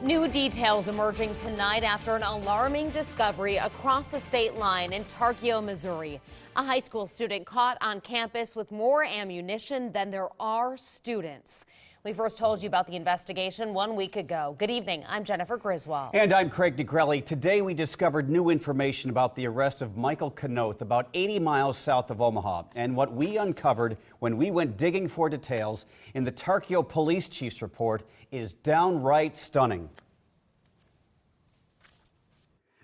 New details emerging tonight after an alarming discovery across the state line in Tarkio, Missouri. A high school student caught on campus with more ammunition than there are students. We first told you about the investigation 1 week ago. Good evening, I'm Jennifer Griswold. And I'm Craig Negrelli. Today we discovered new information about the arrest of Michael Knoth about 80 miles south of Omaha. And what we uncovered when we went digging for details in the Tarkio police chief's report is downright stunning.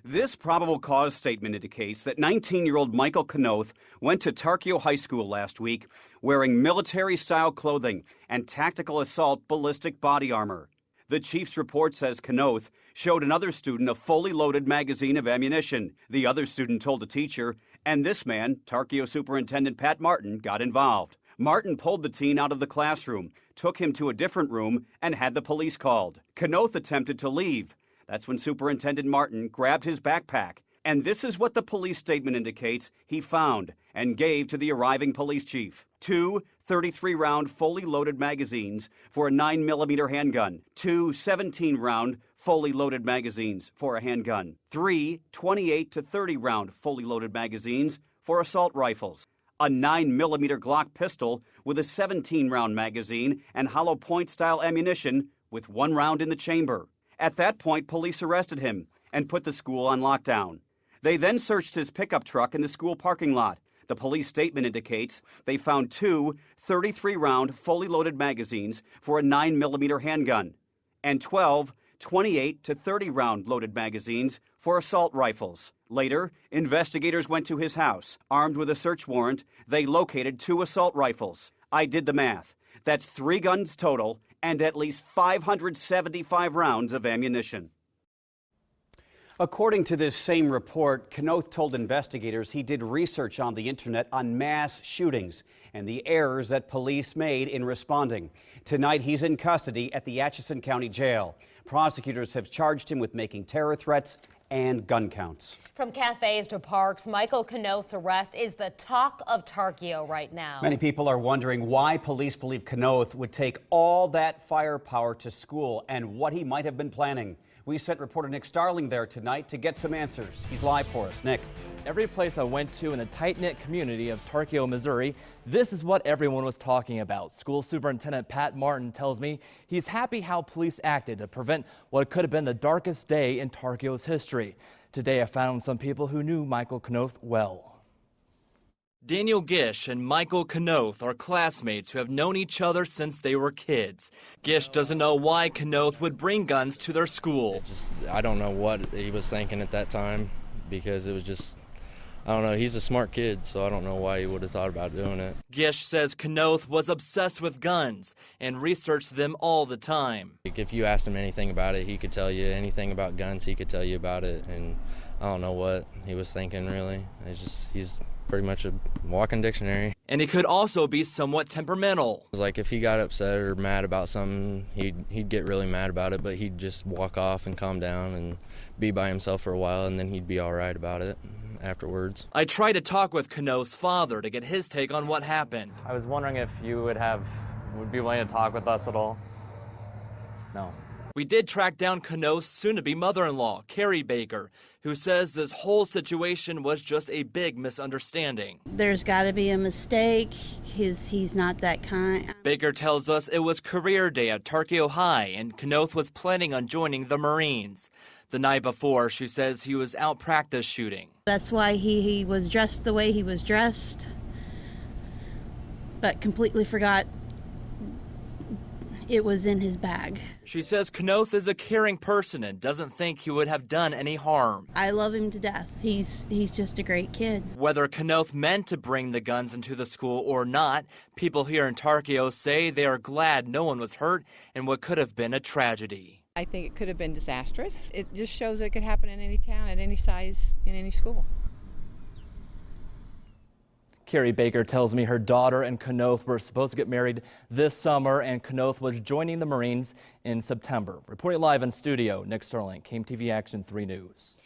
This probable cause statement indicates that 19-year-old Michael Knoth went to Tarkio High School last week wearing military-style clothing and tactical assault ballistic body armor. The chief's report says Knoth showed another student a fully loaded magazine of ammunition. The other student told a teacher, and this man, Tarkio Superintendent Pat Martin, got involved. Martin pulled the teen out of the classroom, took him to a different room, and had the police called. Knoth attempted to leave. That's when Superintendent Martin grabbed his backpack. And this is what the police statement indicates he found and gave to the arriving police chief. 2 33-round fully loaded magazines for a 9mm handgun. 2 17-round fully loaded magazines for a handgun. 3 28 to 30-round fully loaded magazines for assault rifles. A 9mm Glock pistol with a 17-round magazine and hollow point style ammunition with 1 round in the chamber. At that point, police arrested him and put the school on lockdown. They then searched his pickup truck in the school parking lot. The police statement indicates they found 2 33-round fully loaded magazines for a 9mm handgun and 12 28 to 30-round loaded magazines for assault rifles. Later, investigators went to his house. Armed with a search warrant, they located 2 assault rifles. I did the math. That's 3 guns total and at least 575 rounds of ammunition. According to this same report, Knoth told investigators he did research on the internet on mass shootings and the errors that police made in responding. Tonight, he's in custody at the Atchison County Jail. Prosecutors have charged him with making terror threats and gun counts. From cafes to parks, Michael Knoth's arrest is the talk of Tarkio right now. Many people are wondering why police believe Knoth would take all that firepower to school and what he might have been planning. We sent reporter Nick Starling there tonight to get some answers. He's live for us. Nick. Every place I went to in the tight-knit community of Tarkio, Missouri, this is what everyone was talking about. School Superintendent Pat Martin tells me he's happy how police acted to prevent what could have been the darkest day in Tarkio's history. Today I found some people who knew Michael Knoth well. Daniel Gish and Michael Knoth are classmates who have known each other since they were kids. Gish doesn't know why Knoth would bring guns to their school. I don't know what he was thinking at that time, because it was just, I don't know, he's a smart kid, so I don't know why he would have thought about doing it. Gish says Knoth was obsessed with guns and researched them all the time. If you asked him anything about it, he could tell you anything about guns, he could tell you about it, and I don't know what he was thinking, really. He's pretty much a walking dictionary. And he could also be somewhat temperamental. It was like if he got upset or mad about something, he'd get really mad about it, but he'd just walk off and calm down and be by himself for a while, and then he'd be all right about it afterwards. I tried to talk with Knoth's father to get his take on what happened. I was wondering if you would be willing to talk with us at all. No. We did track down Knoth's soon-to-be mother-in-law, Carrie Baker, who says this whole situation was just a big misunderstanding. There's got to be a mistake. He's not that kind. Baker tells us it was career day at Tarkio High, and Knoth was planning on joining the Marines. The night before, she says he was out practice shooting. That's why he was dressed the way he was dressed, but completely forgot it was in his bag. She says Knoth is a caring person and doesn't think he would have done any harm. I love him to death. He's just a great kid. Whether Knoth meant to bring the guns into the school or not, people here in Tarkio say they are glad no one was hurt in what could have been a tragedy. I think it could have been disastrous. It just shows that it could happen in any town, at any size, in any school. Carrie Baker tells me her daughter and Knoth were supposed to get married this summer, and Knoth was joining the Marines in September. Reporting live in studio, Nick Starling, KMTV Action 3 News.